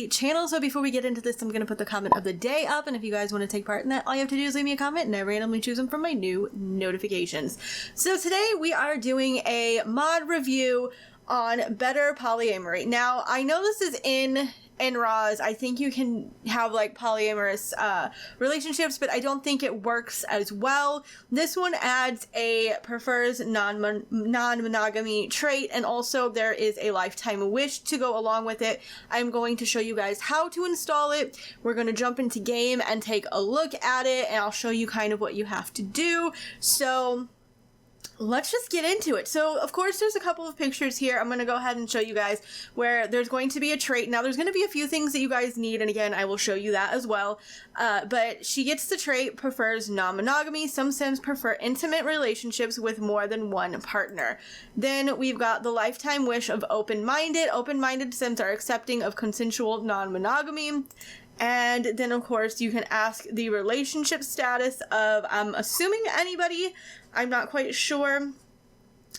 the channel. So before we get into this, I'm going to put the comment of the day up, and if you guys want to take part in that, all you have to do is leave me a comment and I randomly choose them from my new notifications. So today we are doing a mod review on better polyamory. Now, I know this is in RAWs. I think you can have like polyamorous relationships, but I don't think it works as well. This one adds a prefers non-monogamy trait, and also there is a lifetime wish to go along with it. I'm going to show you guys how to install it. We're going to jump into game and take a look at it, and I'll show you kind of what you have to do. So let's just get into it. So, of course, there's a couple of pictures here. I'm going to go ahead and show you guys where there's going to be a trait. Now, there's going to be a few things that you guys need, and again, I will show you that as well. But she gets the trait, prefers non-monogamy. Some Sims prefer intimate relationships with more than one partner. Then we've got the lifetime wish of open-minded. Open-minded Sims are accepting of consensual non-monogamy. And then, of course, you can ask the relationship status of, I'm assuming anybody. I'm not quite sure,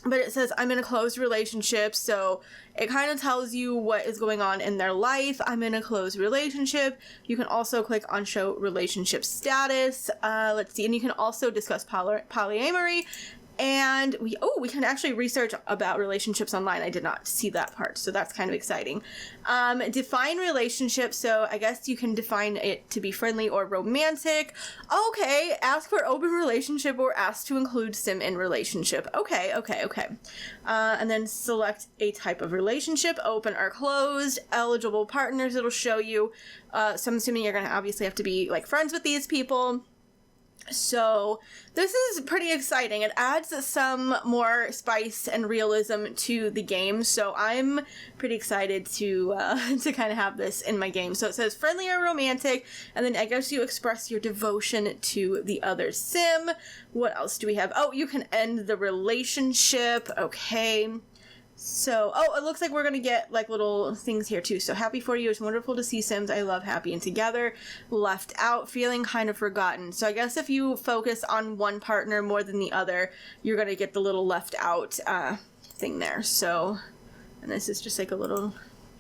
but it says I'm in a closed relationship, so it kind of tells you what is going on in their life. I'm in a closed relationship. You can also click on show relationship status. Let's see, and you can also discuss polyamory. And we can actually research about relationships online. I did not see that part, so that's kind of exciting. Define relationship, so I guess you can define it to be friendly or romantic. Okay, ask for open relationship or ask to include sim in relationship. Okay. And then select a type of relationship, open or closed, eligible partners it'll show you. So I'm assuming you're going to obviously have to be like friends with these people. So this is pretty exciting. It adds some more spice and realism to the game, so I'm pretty excited to kind of have this in my game. So it says friendly or romantic, and then I guess you express your devotion to the other sim. What else do we have? Oh, you can end the relationship. Okay. So, it looks like we're going to get, like, little things here, too. So, happy for you. It's wonderful to see Sims I love happy and together. Left out, feeling kind of forgotten. So, I guess if you focus on one partner more than the other, you're going to get the little left out thing there. So, and this is just, like, a little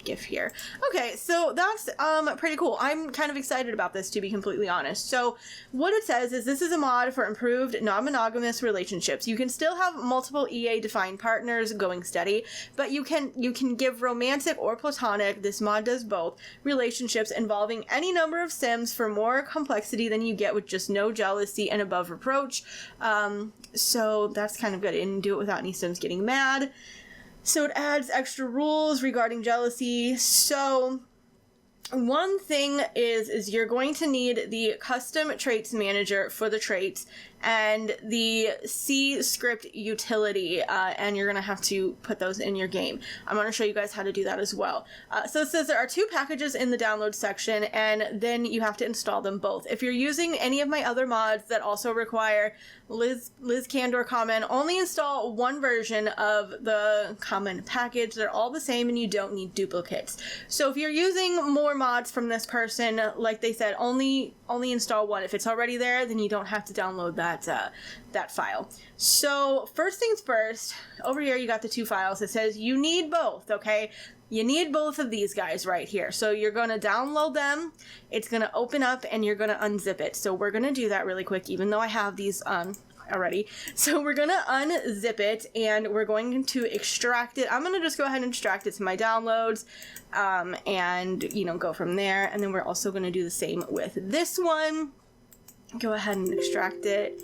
GIF here. Okay, so that's pretty cool. I'm kind of excited about this, to be completely honest. So what it says is this is a mod for improved non-monogamous relationships. You can still have multiple EA defined partners going steady, but you can give romantic or platonic, this mod does both, relationships involving any number of Sims for more complexity than you get with just no jealousy and above reproach. So that's kind of good. And do it without any Sims getting mad. So it adds extra rules regarding jealousy. So one thing is you're going to need the custom traits manager for the traits and the C script utility, and you're going to have to put those in your game. I'm going to show you guys how to do that as well. So it says there are 2 packages in the download section, and then you have to install them both. If you're using any of my other mods that also require Liz Candor comment, only install one version of the common package. They're all the same, and you don't need duplicates. So if you're using more mods from this person, like they said, only install one. If it's already there, then you don't have to download that file. So first things first, over here you got the 2 files. It says you need both, okay? You need both of these guys right here. So you're going to download them. It's going to open up and you're going to unzip it. So we're going to do that really quick, even though I have these already. So we're going to unzip it and we're going to extract it. I'm going to just go ahead and extract it to my downloads and, go from there. And then we're also going to do the same with this one. Go ahead and extract it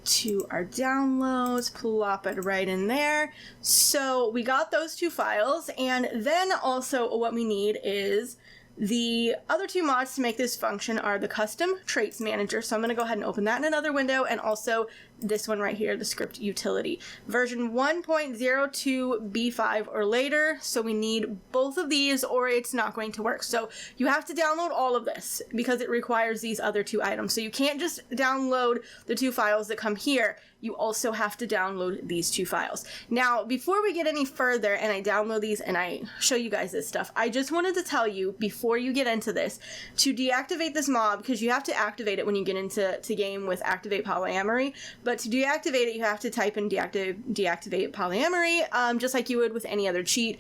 to our downloads, plop it right in there. So we got those 2 files, and then also what we need is the other 2 mods to make this function are the custom traits manager. So I'm going to go ahead and open that in another window, and also this one right here, the script utility. Version 1.02 B5 or later, so we need both of these or it's not going to work. So you have to download all of this because it requires these other 2 items. So you can't just download the 2 files that come here. You also have to download these 2 files. Now, before we get any further and I download these and I show you guys this stuff, I just wanted to tell you before you get into this to deactivate this mod, because you have to activate it when you get into game with activate polyamory. But to deactivate it, you have to type in deactivate polyamory, just like you would with any other cheat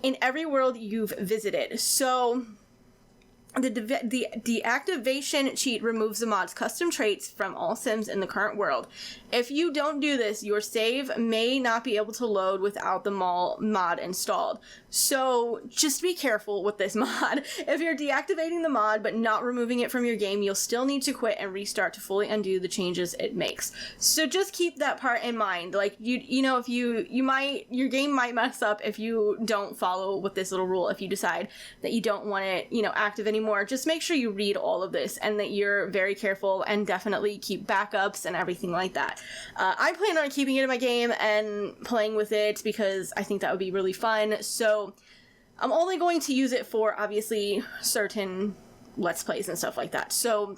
in every world you've visited. So The deactivation cheat removes the mod's custom traits from all sims in the current world. If you don't do this, your save may not be able to load without the mod installed. So just be careful with this mod. If you're deactivating the mod but not removing it from your game, you'll still need to quit and restart to fully undo the changes it makes. So just keep that part in mind. Like, you know, if your game might mess up if you don't follow with this little rule. If you decide that you don't want it, you know, active anymore, just make sure you read all of this and that you're very careful, and definitely keep backups and everything like that. I plan on keeping it in my game and playing with it because I think that would be really fun. So I'm only going to use it for, obviously, certain Let's Plays and stuff like that. So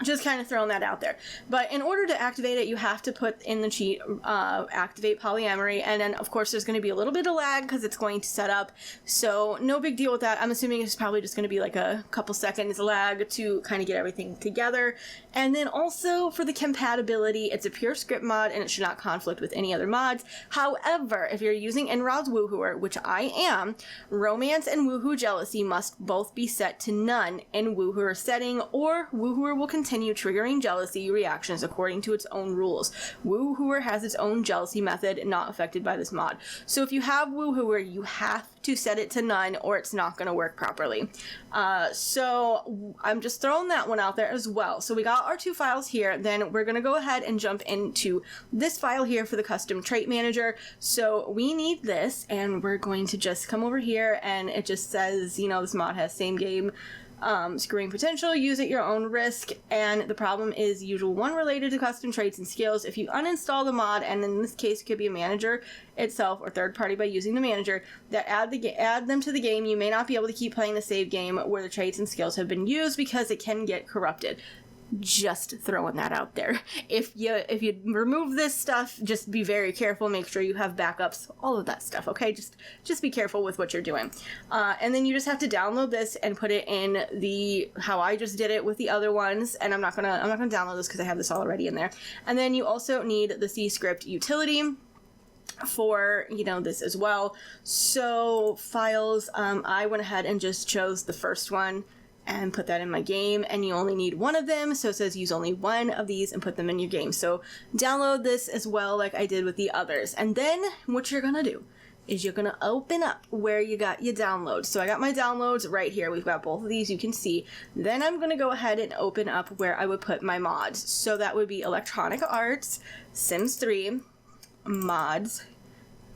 just kind of throwing that out there. But in order to activate it, you have to put in the cheat, activate polyamory, and then of course there's going to be a little bit of lag because it's going to set up, so no big deal with that. I'm assuming it's probably just going to be like a couple seconds lag to kind of get everything together. And then also for the compatibility, it's a pure script mod and it should not conflict with any other mods. However, if you're using Enrod's Woohooer, which I am, romance and woohoo jealousy must both be set to none in Woohooer setting, or Woohooer will continue triggering jealousy reactions according to its own rules. Woohooer has its own jealousy method, not affected by this mod. So if you have Woohooer, you have to set it to none or it's not going to work properly. So I'm just throwing that one out there as well. So we got our two files here. Then we're going to go ahead and jump into this file here for the custom trait manager. So we need this, and we're going to just come over here, and it just says, you know, this mod has same game screwing potential, use at your own risk, and the problem is usual one related to custom traits and skills. If you uninstall the mod, and in this case it could be a manager itself or third party by using the manager, that add them to the game, you may not be able to keep playing the save game where the traits and skills have been used because it can get corrupted. Just throwing that out there. If you remove this stuff, just be very careful. Make sure you have backups, all of that stuff. Okay, just be careful with what you're doing. And then you just have to download this and put it in the how I just did it with the other ones. And I'm not gonna download this because I have this already in there. And then you also need the C script utility for, you know, this as well. So files, I went ahead and just chose the first one and put that in my game, and you only need one of them, so it says use only one of these and put them in your game. So download this as well like I did with the others, and then what you're gonna do is you're gonna open up where you got your downloads. So I got my downloads right here. We've got both of these, you can see. Then I'm gonna go ahead and open up where I would put my mods. So that would be Electronic Arts, Sims 3, mods,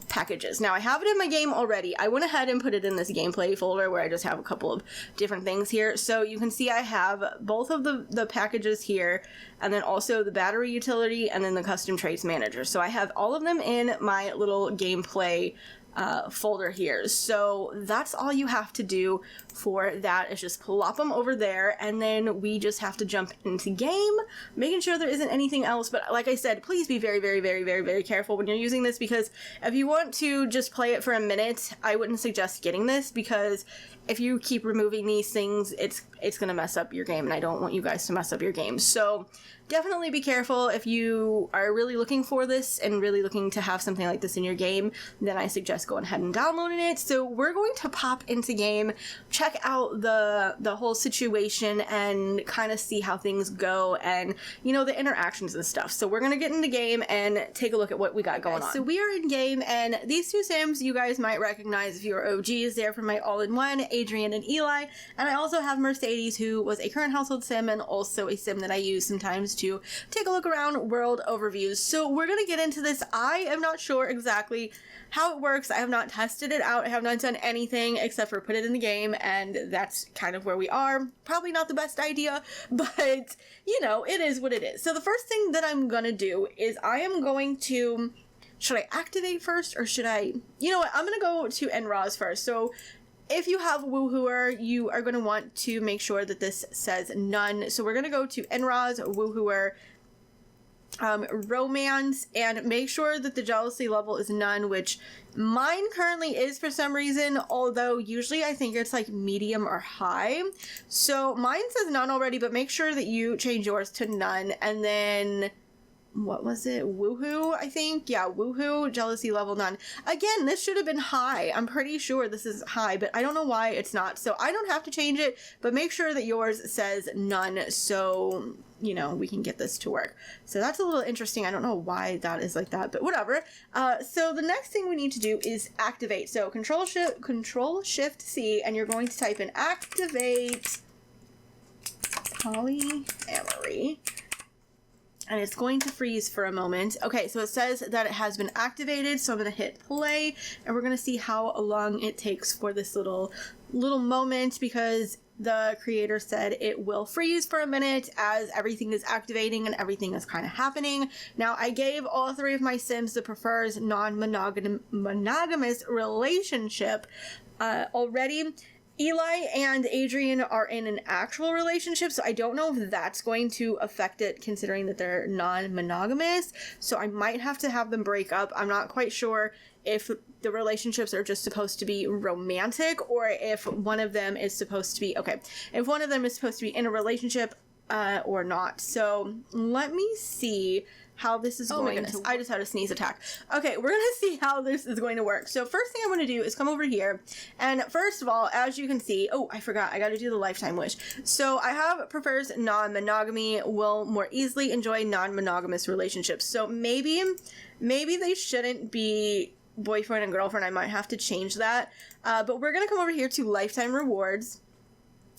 packages. Now I have it in my game already. I went ahead and put it in this gameplay folder where I just have a couple of different things here. So you can see I have both of the packages here, and then also the battery utility, and then the custom traits manager. So I have all of them in my little gameplay folder here. So that's all you have to do for that, is just plop them over there, and then we just have to jump into game, making sure there isn't anything else. But like I said, please be very, very, very, very, very careful when you're using this, because if you want to just play it for a minute, I wouldn't suggest getting this, because if you keep removing these things, it's going to mess up your game, and I don't want you guys to mess up your game. So definitely be careful. If you are really looking for this and really looking to have something like this in your game, then I suggest going ahead and downloading it. So we're going to pop into game, check out the whole situation, and kind of see how things go, and, you know, the interactions and stuff. So we're going to get into game and take a look at what we got going on. So we are in game, and these two Sims you guys might recognize if you're OGs. They're from my all-in-one, Adrian and Eli, and I also have Mercedes, who was a current household sim and also a sim that I use sometimes to take a look around world overviews. So we're going to get into this. I am not sure exactly how it works. I have not tested it out. I have not done anything except for put it in the game, and that's kind of where we are. Probably not the best idea, but, you know, it is what it is. So the first thing that I'm going to do is I am going to... Should I activate first, or should I... You know what? I'm going to go to NRAS first. So if you have Woohooer, you are going to want to make sure that this says none. So we're going to go to NRAS, Woohooer, romance, and make sure that the jealousy level is none, which mine currently is for some reason, although usually I think it's like medium or high. So mine says none already, but make sure that you change yours to none, and then what was it? Woohoo, I think. Yeah, woohoo, jealousy level none. Again, this should have been high. I'm pretty sure this is high, but I don't know why it's not. So I don't have to change it, but make sure that yours says none so, you know, we can get this to work. So that's a little interesting. I don't know why that is like that, but whatever. So the next thing we need to do is activate. So Control Shift C, and you're going to type in activate polyamory. And it's going to freeze for a moment. Okay, so it says that it has been activated, so I'm going to hit play, and we're going to see how long it takes for this little moment, because the creator said it will freeze for a minute as everything is activating and everything is kind of happening. Now, I gave all 3 of my Sims the prefers non-monogamous relationship already. Eli and Adrian are in an actual relationship, so I don't know if that's going to affect it considering that they're non-monogamous, so I might have to have them break up. I'm not quite sure if the relationships are just supposed to be romantic or if one of them is supposed to be, if one of them is supposed to be in a relationship or not. So let me see how this is going to... I just had a sneeze attack. Okay, we're going to see how this is going to work. So first thing I want to do is come over here. And first of all, as you can see... Oh, I forgot. I got to do the lifetime wish. So I have prefers non-monogamy, will more easily enjoy non-monogamous relationships. So maybe they shouldn't be boyfriend and girlfriend. I might have to change that. But we're going to come over here to lifetime rewards.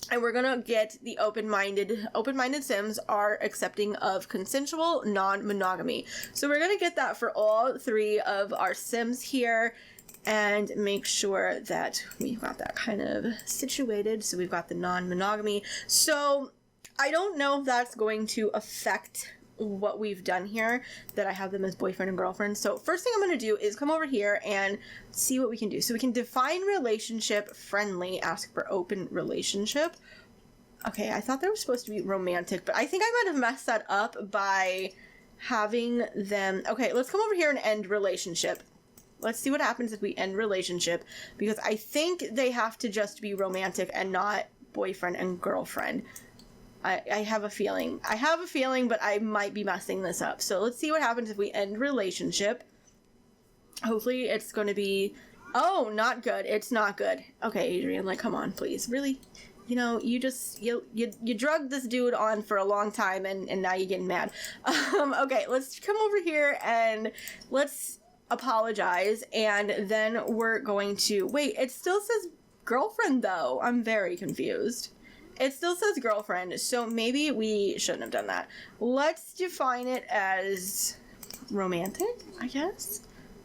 And we're gonna get the open-minded Sims are accepting of consensual non-monogamy. So we're gonna get that for all 3 of our Sims here and make sure that we've got that kind of situated. So we've got the non-monogamy. So I don't know if that's going to affect what we've done here, that I have them as boyfriend and girlfriend. So first thing I'm going to do is come over here and see what we can do. So we can define relationship friendly, ask for open relationship. Okay, I thought they were supposed to be romantic, but I think I might have messed that up by having them... Okay, let's come over here and end relationship. Let's see what happens if we end relationship, because I think they have to just be romantic and not boyfriend and girlfriend. I have a feeling. But I might be messing this up. So let's see what happens if we end relationship. Hopefully it's going to be... Oh, not good. It's not good. Okay, Adrian, like, come on, please. Really? You know, you drugged this dude on for a long time and now you're getting mad. Okay, let's come over here and let's apologize. And then we're going to... Wait, it still says girlfriend, though. I'm very confused. It still says girlfriend, so maybe we shouldn't have done that. Let's define it as romantic, I guess.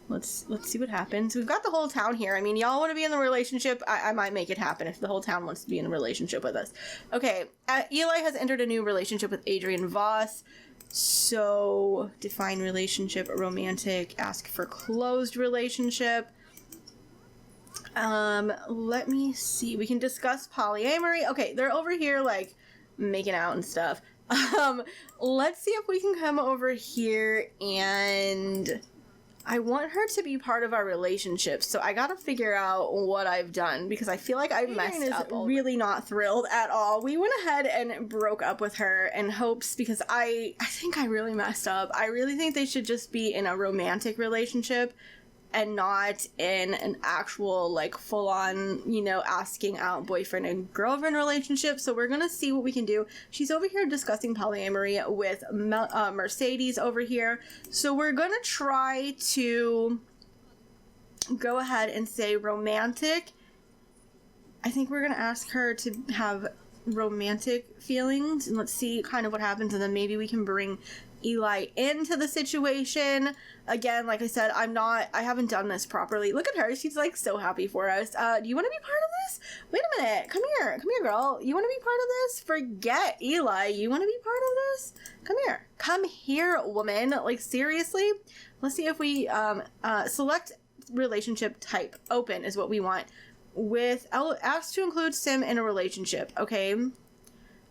Let's see what happens. We've got the whole town here. I mean, y'all want to be in the relationship? I might make it happen if the whole town wants to be in a relationship with us. Okay, Eli has entered a new relationship with Adrian Voss. So, define relationship, romantic, ask for closed relationship. Let me see. We can discuss polyamory. Okay, they're over here, like, making out and stuff. Let's see if we can come over here and... I want her to be part of our relationship, so I gotta figure out what I've done, because I feel like I messed up. Really not thrilled at all. We went ahead and broke up with her in hopes, because I think I really messed up. I really think they should just be in a romantic relationship and not in an actual, like, full-on, you know, asking out boyfriend and girlfriend relationship. So we're gonna see what we can do. She's over here discussing polyamory with Mercedes over here. So we're gonna try to go ahead and say romantic. I think we're gonna ask her to have romantic feelings, and let's see kind of what happens, and then maybe we can bring Eli into the situation. Again, like I said, I haven't done this properly. Look at her. She's like so happy for us. Do you want to be part of this? Wait a minute. Come here, girl. You want to be part of this? Forget Eli. You want to be part of this? Come here, woman. Like, seriously? Let's see if we select relationship type. Open is what we want. I'll ask to include Sim in a relationship. Okay.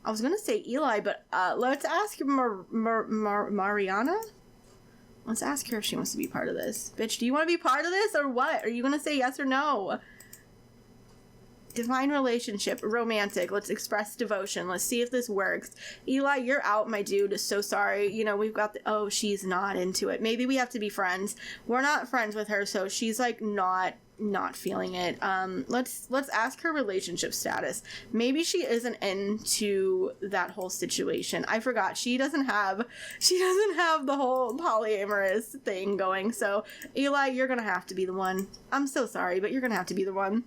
I was gonna say Eli, but let's ask Mariana. Let's ask her if she wants to be part of this. Bitch, do you want to be part of this or what? Are you gonna say yes or no? Define relationship, romantic. Let's express devotion. Let's see if this works. Eli, you're out, my dude. So sorry. You know, we've got the, oh, she's not into it. Maybe we have to be friends. We're not friends with her, so she's like not feeling it. Let's ask her relationship status. Maybe she isn't into that whole situation. I forgot. She doesn't have the whole polyamorous thing going. So Eli, you're gonna have to be the one. I'm so sorry, but you're gonna have to be the one.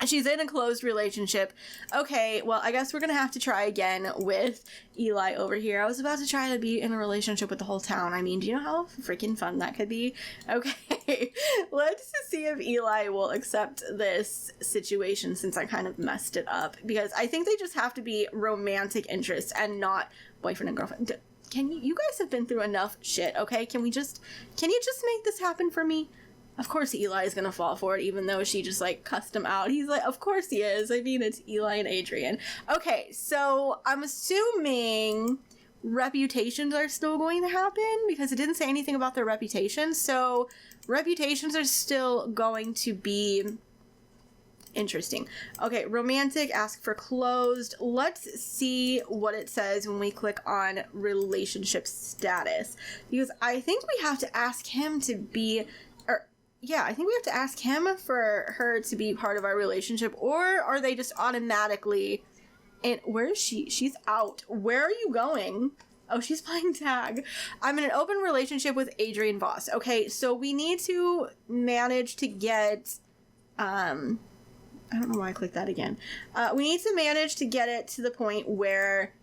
She's in a closed relationship. Okay, well, I guess we're gonna have to try again with Eli over here. I was about to try to be in a relationship with the whole town. I mean, do you know how freaking fun that could be? Okay, let's see if Eli will accept this situation since I kind of messed it up. Because I think they just have to be romantic interests and not boyfriend and girlfriend. You guys have been through enough shit, okay? Can you just make this happen for me? Of course Eli is gonna fall for it, even though she just, like, cussed him out. He's like, of course he is. I mean, it's Eli and Adrian. Okay, so I'm assuming reputations are still going to happen, because it didn't say anything about their reputations, so reputations are still going to be interesting. Okay, romantic, ask for closed. Let's see what it says when we click on relationship status, because I think we have to ask him to be... Yeah, I think we have to ask him for her to be part of our relationship, or are they just automatically... And where is she? She's out. Where are you going? Oh, she's playing tag. I'm in an open relationship with Adrian Voss. Okay, so we need to manage to get... I don't know why I clicked that again. We need to manage to get it to the point where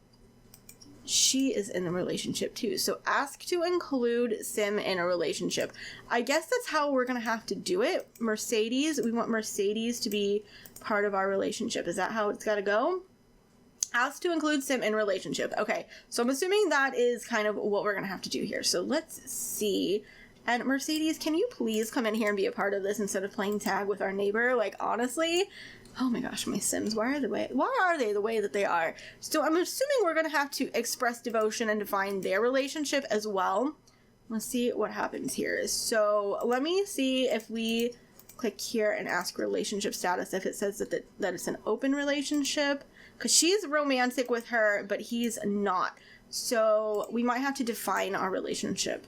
she is in a relationship too. So ask to include Sim in a relationship. I guess that's how we're gonna have to do it. Mercedes, we want Mercedes to be part of our relationship. Is that how it's gotta go? Ask to include Sim in relationship. Okay, so I'm assuming that is kind of what we're gonna have to do here. So let's see. And Mercedes, can you please come in here and be a part of this instead of playing tag with our neighbor? Like, honestly, oh my gosh, my Sims, why are they the way that they are? So I'm assuming we're going to have to express devotion and define their relationship as well. Let's see what happens here. So let me see if we click here and ask relationship status, if it says that it's an open relationship, because she's romantic with her, but he's not. So we might have to define our relationship.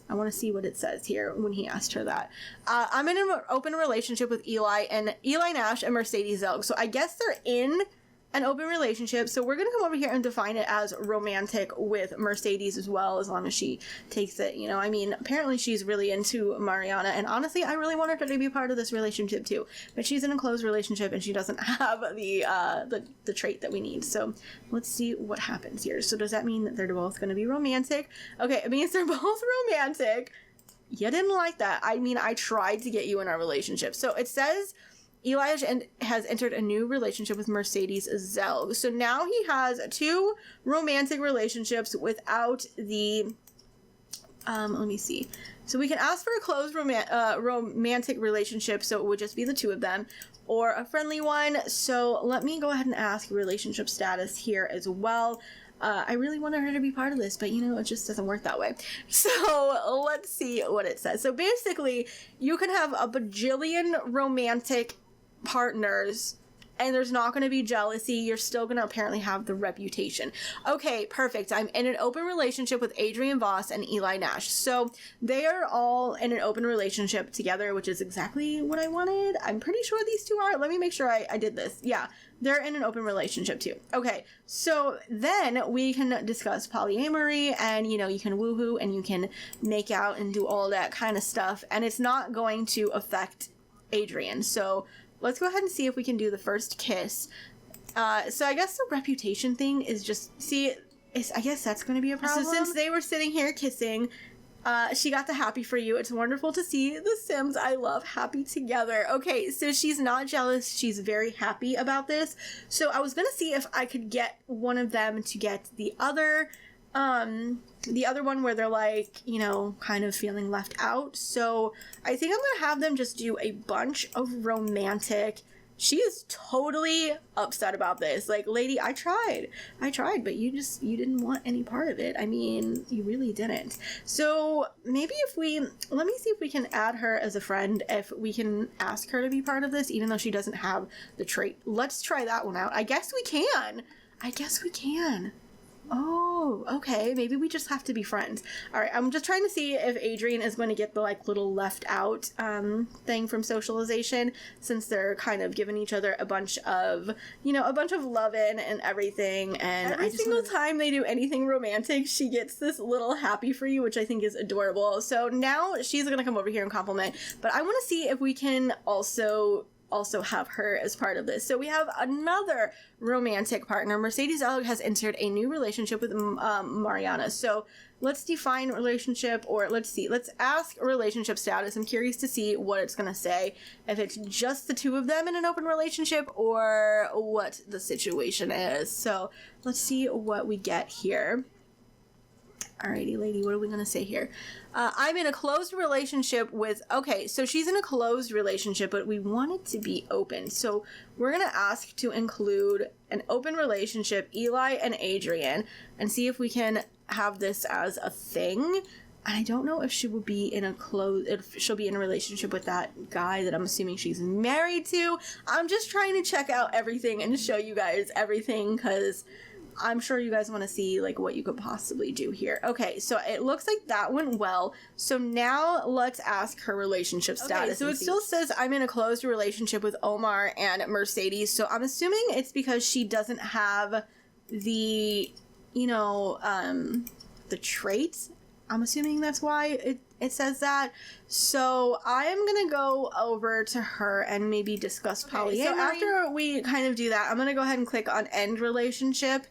I want to see what it says here when he asked her that. I'm in an open relationship with Eli Nash and Mercedes Zelg. So I guess they're in an open relationship. So we're going to come over here and define it as romantic with Mercedes as well, as long as she takes it. You know, I mean, apparently she's really into Mariana. And honestly, I really wanted her to be part of this relationship too. But she's in a closed relationship and she doesn't have the trait that we need. So let's see what happens here. So does that mean that they're both going to be romantic? Okay, it means they're both romantic. You didn't like that. I mean, I tried to get you in our relationship. So it says... Eli has entered a new relationship with Mercedes Zelg. So now he has 2 romantic relationships without the... let me see. So we can ask for a closed romantic relationship, so it would just be the 2 of them, or a friendly one. So let me go ahead and ask relationship status here as well. I really wanted her to be part of this, but, you know, it just doesn't work that way. So let's see what it says. So basically, you can have a bajillion romantic partners and there's not going to be jealousy. You're still going to apparently have the reputation. Okay, perfect. I'm in an open relationship with Adrian Voss and Eli Nash. So they are all in an open relationship together, which is exactly what I wanted. I'm pretty sure these 2 are. Let me make sure I did this. Yeah, they're in an open relationship too. Okay, so then we can discuss polyamory and, you know, you can woohoo and you can make out and do all that kind of stuff. And it's not going to affect Adrian. So let's go ahead and see if we can do the first kiss. So I guess the reputation thing is just... I guess that's going to be a problem. So since they were sitting here kissing, she got the happy for you. It's wonderful to see the Sims I love happy together. Okay, so she's not jealous. She's very happy about this. So I was going to see if I could get one of them to get the other one where they're like, you know, kind of feeling left out. So I think I'm gonna have them just do a bunch of romantic she is totally upset about this. Like, lady, I tried, but you didn't want any part of it. I mean, you really didn't. So maybe let me see if we can add her as a friend, if we can ask her to be part of this, even though she doesn't have the trait. Let's try that one out. I guess we can. Oh, okay. Maybe we just have to be friends. All right. I'm just trying to see if Adrian is going to get the like little left out thing from socialization, since they're kind of giving each other a bunch of loving and everything. And every single time they do anything romantic, she gets this little happy for you, which I think is adorable. So now she's going to come over here and compliment, but I want to see if we can also have her as part of this. So we have another romantic partner. Mercedes has entered a new relationship with Mariana. So let's define relationship, or let's ask relationship status. I'm curious to see what it's going to say, if it's just the two of them in an open relationship or what the situation is. So let's see what we get here. Alrighty, lady, what are we going to say here? I'm in a closed relationship with... Okay, so she's in a closed relationship, but we want it to be open. So we're going to ask to include an open relationship, Eli and Adrian, and see if we can have this as a thing. And I don't know if she will be if she'll be in a relationship with that guy that I'm assuming she's married to. I'm just trying to check out everything and show you guys everything, because I'm sure you guys want to see like what you could possibly do here. Okay, so it looks like that went well. So now let's ask her relationship status. Okay, so it still says I'm in a closed relationship with Omar and Mercedes. So I'm assuming it's because she doesn't have the, the traits. I'm assuming that's why it says that. So I'm gonna go over to her and maybe discuss polyamory. So after we kind of do that, I'm gonna go ahead and click on end relationship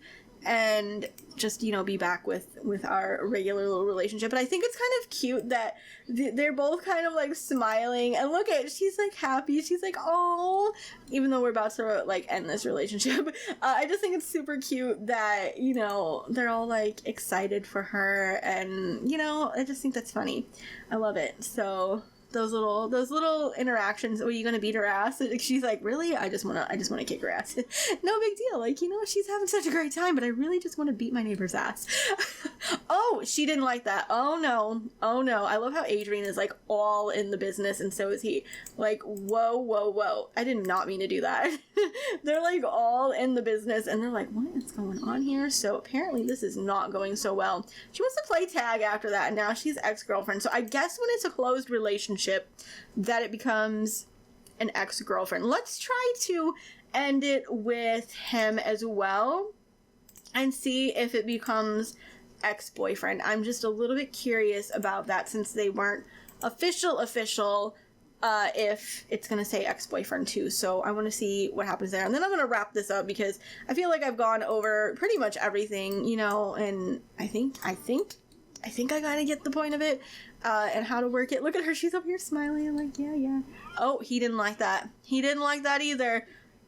and just, be back with our regular little relationship. But I think it's kind of cute that they're both kind of like smiling, and look at, she's like happy. She's like, oh, even though we're about to like end this relationship. I just think it's super cute that, they're all like excited for her, and, I just think that's funny. I love it. So those little interactions. Are you gonna beat her ass? She's like, really? I just wanna kick her ass. No big deal. Like, she's having such a great time, but I really just want to beat my neighbor's ass. Oh, she didn't like that. Oh no. I love how Adrian is like all in the business, and so is he. Like, whoa. I did not mean to do that. They're like all in the business, and they're like, what is going on here? So apparently this is not going so well. She wants to play tag after that, and now she's ex-girlfriend. So I guess when it's a closed relationship, that it becomes an ex-girlfriend. Let's try to end it with him as well and see if it becomes ex-boyfriend. I'm just a little bit curious about that, since they weren't official, if it's going to say ex-boyfriend too. So I want to see what happens there. And then I'm going to wrap this up, because I feel like I've gone over pretty much everything, and I think I gotta get the point of it, and how to work it. Look at her, she's up here smiling. I'm like, yeah. Oh, he didn't like that. He didn't like that either.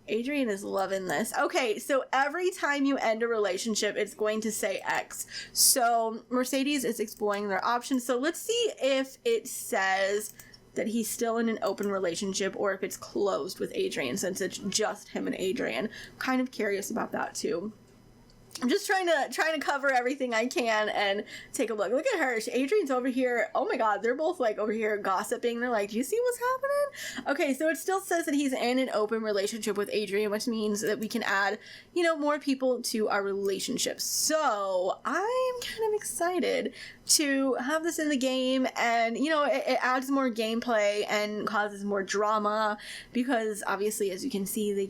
Adrian is loving this. Okay, so every time you end a relationship, it's going to say X. So Mercedes is exploring their options. So let's see if it says that he's still in an open relationship, or if it's closed with Adrian, since it's just him and Adrian. Kind of curious about that too. I'm just trying to cover everything I can and take a look. Look at her. Adrian's over here. Oh my god, they're both like over here gossiping. They're like, do you see what's happening? Okay, so it still says that he's in an open relationship with Adrian, which means that we can add, more people to our relationship. So I'm kind of excited to have this in the game, and it adds more gameplay and causes more drama, because obviously, as you can see, they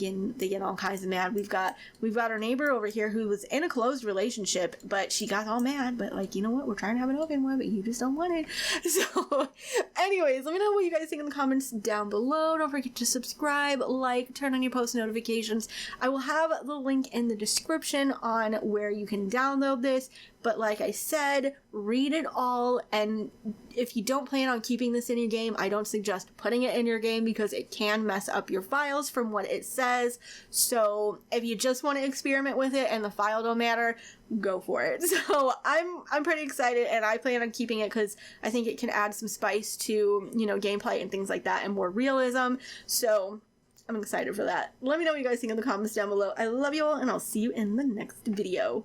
get all kinds of mad. We've got our neighbor over here who was in a closed relationship, but she got all mad. But like, you know what? We're trying to have an open one, but you just don't want it. So, anyways, let me know what you guys think in the comments down below. Don't forget to subscribe, like, turn on your post notifications. I will have the link in the description on where you can download this. But like I said, read it all, and if you don't plan on keeping this in your game, I don't suggest putting it in your game, because it can mess up your files from what it says. So if you just want to experiment with it and the file don't matter, go for it. So I'm pretty excited, and I plan on keeping it because I think it can add some spice to, gameplay and things like that, and more realism. So I'm excited for that. Let me know what you guys think in the comments down below. I love you all, and I'll see you in the next video.